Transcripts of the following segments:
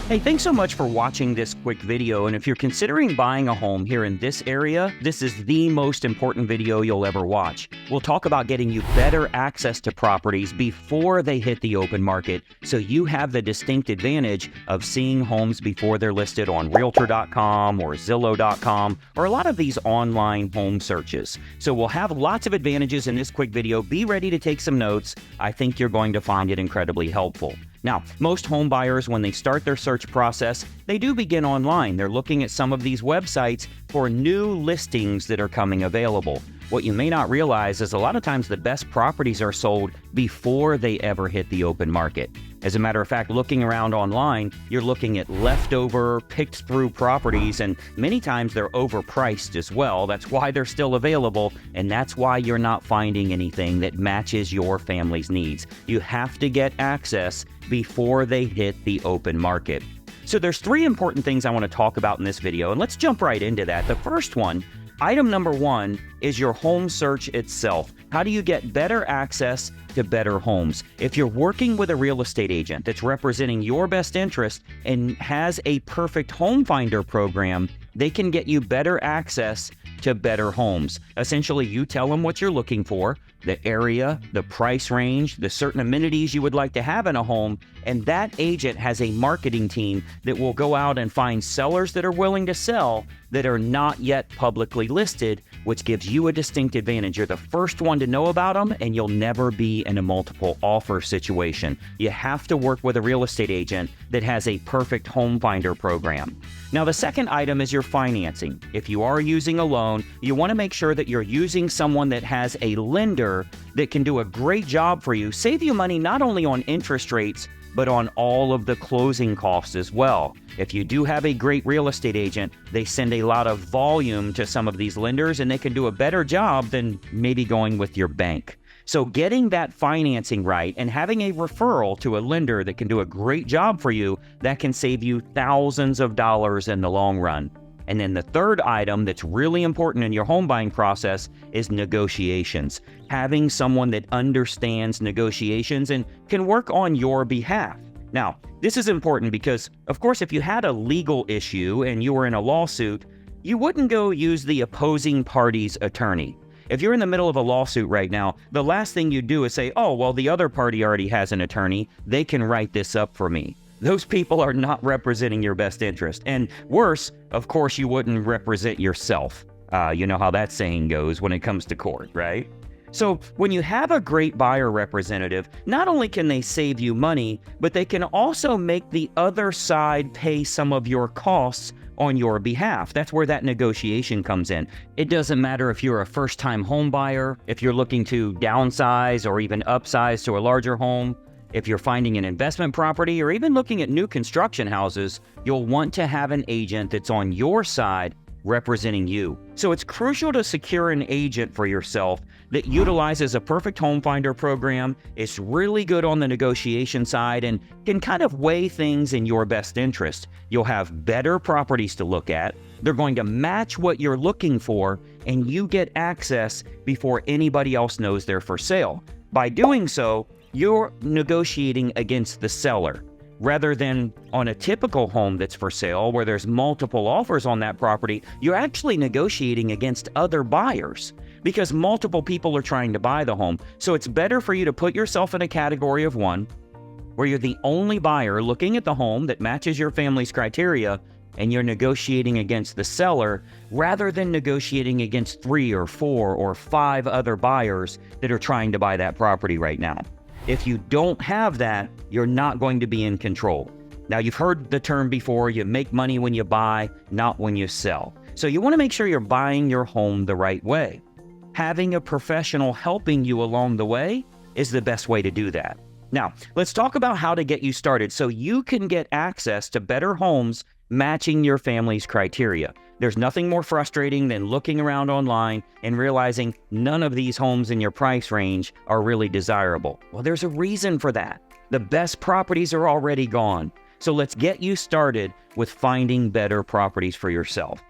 Hey, thanks so much for watching this quick video. And if you're considering buying a home here in this area, this is the most important video you'll ever watch. We'll talk about getting you better access to properties before they hit the open market, so you have the distinct advantage of seeing homes before they're listed on Realtor.com or Zillow.com or a lot of these online home searches. So we'll have lots of advantages in this quick video. Be ready to take some notes. I think you're going to find it incredibly helpful. Now, most home buyers, when they start their search process, they do begin online. They're looking at some of these websites for new listings that are coming available. What you may not realize is a lot of times the best properties are sold before they ever hit the open market. As a matter of fact, looking around online, you're looking at leftover, picked through properties, and many times they're overpriced as well. That's why they're still available, and that's why you're not finding anything that matches your family's needs. You have to get access before they hit the open market. So there's three important things I want to talk about in this video, and let's jump right into that. The first one, item number one, is your home search itself. How do you get better access to better homes? If you're working with a real estate agent that's representing your best interest and has a perfect home finder program, they can get you better access to better homes. Essentially, you tell them what you're looking for, the area, the price range, the certain amenities you would like to have in a home, and that agent has a marketing team that will go out and find sellers that are willing to sell that are not yet publicly listed, which gives you a distinct advantage. You're the first one to know about them, and you'll never be in a multiple offer situation. You have to work with a real estate agent that has a perfect home finder program. Now, the second item is your financing. If you are using a loan, you want to make sure that you're using someone that has a lender that can do a great job for you, save you money not only on interest rates, but on all of the closing costs as well. If you do have a great real estate agent, they send a lot of volume to some of these lenders, and they can do a better job than maybe going with your bank. So getting that financing right and having a referral to a lender that can do a great job for you, that can save you thousands of dollars in the long run. And then the third item that's really important in your home buying process is negotiations. Having someone that understands negotiations and can work on your behalf. Now, this is important because, of course, if you had a legal issue and you were in a lawsuit, you wouldn't go use the opposing party's attorney. If you're in the middle of a lawsuit right now, the last thing you do is say, oh, well, the other party already has an attorney. They can write this up for me. Those people are not representing your best interest. And worse, of course, you wouldn't represent yourself. You know how that saying goes when it comes to court, right? So when you have a great buyer representative, not only can they save you money, but they can also make the other side pay some of your costs on your behalf. That's where that negotiation comes in. It doesn't matter if you're a first-time home buyer, if you're looking to downsize or even upsize to a larger home, if you're finding an investment property or even looking at new construction houses, you'll want to have an agent that's on your side representing you. So it's crucial to secure an agent for yourself that utilizes a perfect home finder program, is really good on the negotiation side, and can kind of weigh things in your best interest. You'll have better properties to look at. They're going to match what you're looking for, and you get access before anybody else knows they're for sale. By doing so, you're negotiating against the seller. Rather than on a typical home that's for sale where there's multiple offers on that property, you're actually negotiating against other buyers because multiple people are trying to buy the home. So it's better for you to put yourself in a category of one where you're the only buyer looking at the home that matches your family's criteria, and you're negotiating against the seller rather than negotiating against 3 or 4 or 5 other buyers that are trying to buy that property right now. If you don't have that, you're not going to be in control. Now, you've heard the term before, you make money when you buy, not when you sell. So you want to make sure you're buying your home the right way. Having a professional helping you along the way is the best way to do that. Now, let's talk about how to get you started so you can get access to better homes matching your family's criteria. There's nothing more frustrating than looking around online and realizing none of these homes in your price range are really desirable. Well, there's a reason for that. The best properties are already gone. So let's get you started with finding better properties for yourself.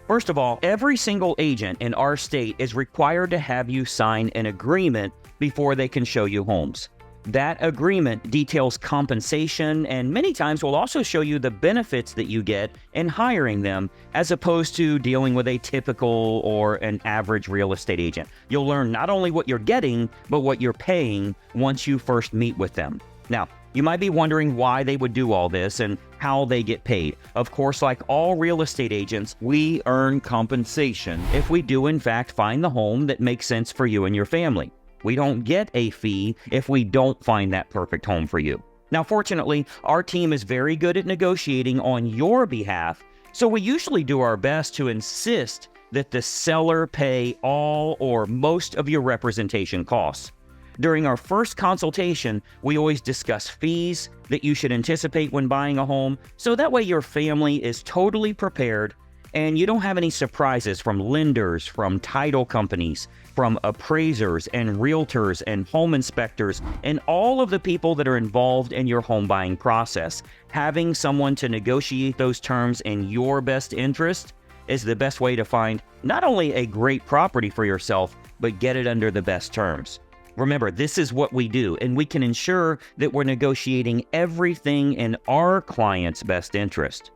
First of all, every single agent in our state is required to have you sign an agreement before they can show you homes. That agreement details compensation and many times will also show you the benefits that you get in hiring them as opposed to dealing with a typical or an average real estate agent. You'll learn not only what you're getting, but what you're paying once you first meet with them. Now, you might be wondering why they would do all this and how they get paid. Of course, like all real estate agents, we earn compensation if we do in fact find the home that makes sense for you and your family. We don't get a fee if we don't find that perfect home for you. Now, fortunately, our team is very good at negotiating on your behalf, so we usually do our best to insist that the seller pay all or most of your representation costs. During our first consultation, we always discuss fees that you should anticipate when buying a home, so that way your family is totally prepared and you don't have any surprises from lenders, from title companies, from appraisers and realtors and home inspectors, and all of the people that are involved in your home buying process. Having someone to negotiate those terms in your best interest is the best way to find not only a great property for yourself, but get it under the best terms. Remember, this is what we do, and we can ensure that we're negotiating everything in our client's best interest.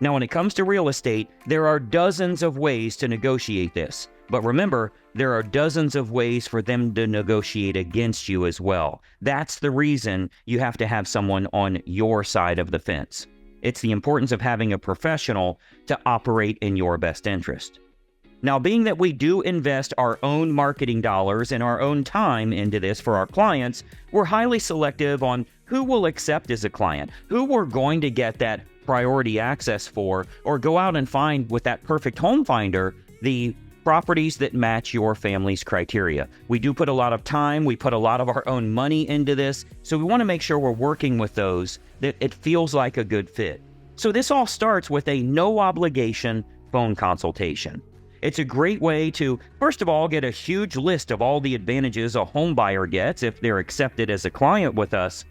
Now, when it comes to real estate, there are dozens of ways to negotiate this. But remember, there are dozens of ways for them to negotiate against you as well. That's the reason you have to have someone on your side of the fence. It's the importance of having a professional to operate in your best interest. Now, being that we do invest our own marketing dollars and our own time into this for our clients, we're highly selective on who we'll accept as a client, who we're going to get that priority access for, or go out and find with that perfect home finder the properties that match your family's criteria. We do put a lot of time, we put a lot of our own money into this, so we want to make sure we're working with those that it feels like a good fit. So this all starts with a no obligation phone consultation. It's a great way to, first of all, get a huge list of all the advantages a home buyer gets if they're accepted as a client with us.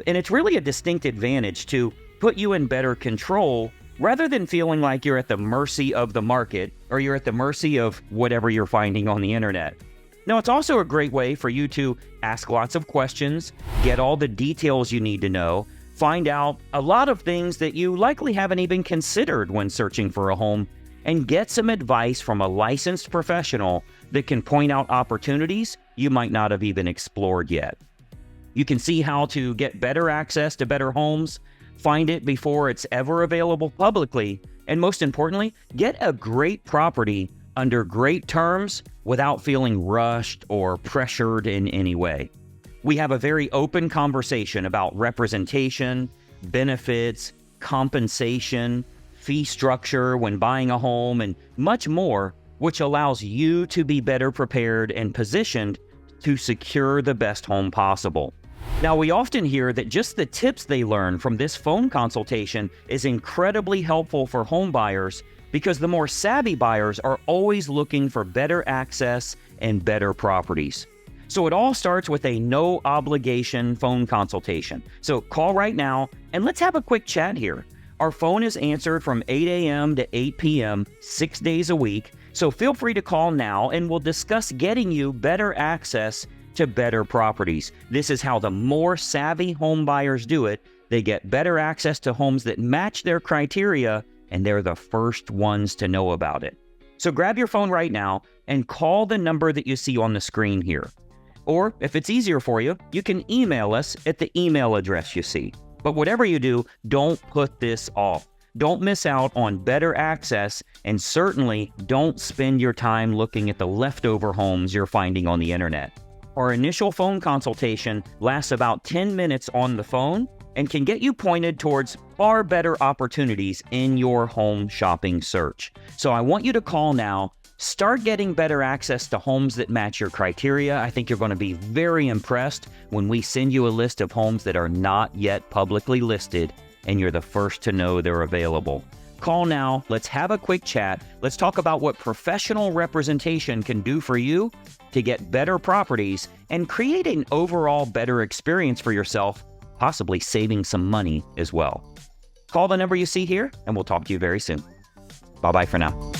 And it's really a distinct advantage to put you in better control rather than feeling like you're at the mercy of the market or you're at the mercy of whatever you're finding on the internet. Now, it's also a great way for you to ask lots of questions, get all the details you need to know, find out a lot of things that you likely haven't even considered when searching for a home, and get some advice from a licensed professional that can point out opportunities you might not have even explored yet. You can see how to get better access to better homes, find it before it's ever available publicly, and most importantly, get a great property under great terms without feeling rushed or pressured in any way. We have a very open conversation about representation, benefits, compensation, fee structure when buying a home, and much more, which allows you to be better prepared and positioned to secure the best home possible. Now, we often hear that just the tips they learn from this phone consultation is incredibly helpful for home buyers because the more savvy buyers are always looking for better access and better properties. So it all starts with a no obligation phone consultation. So call right now and let's have a quick chat here. Our phone is answered from 8 a.m. to 8 p.m. 6 days a week, so feel free to call now and we'll discuss getting you better access to better properties. This is how the more savvy home buyers do it. They get better access to homes that match their criteria, and they're the first ones to know about it. So grab your phone right now and call the number that you see on the screen here. Or if it's easier for you, you can email us at the email address you see. But whatever you do, don't put this off. Don't miss out on better access, and certainly don't spend your time looking at the leftover homes you're finding on the internet. Our initial phone consultation lasts about 10 minutes on the phone and can get you pointed towards far better opportunities in your home shopping search. So I want you to call now. Start getting better access to homes that match your criteria. I think you're going to be very impressed when we send you a list of homes that are not yet publicly listed, and you're the first to know they're available. Call now. Let's have a quick chat. Let's talk about what professional representation can do for you to get better properties and create an overall better experience for yourself, possibly saving some money as well. Call the number you see here, and we'll talk to you very soon. Bye-bye for now.